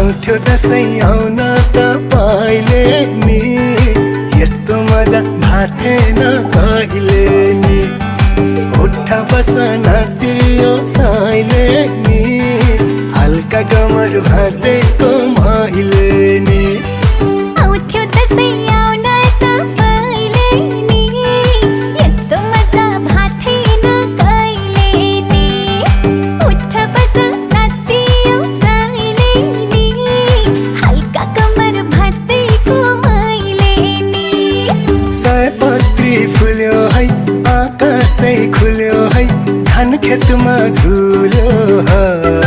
आउँथ्यो दसैँ आउन तपाईले नि, यस्तो मजा भाथेन कहिले नि। उठा बस नाच्दियो साइले नि, हल्का कमर भाँच्दैको मैले नि। आउँथ्यो दसैँ आउन तपाईले नि, यस्तो मजा भाथेन कहिले नि। उठ बस नाच्दियो साइले नि, हल्का कमर भाँच्दैको मैले नि। सयपत्री फुल्यो है, आकाशै खुल्यो है, धान खेतमा झुल्यो है।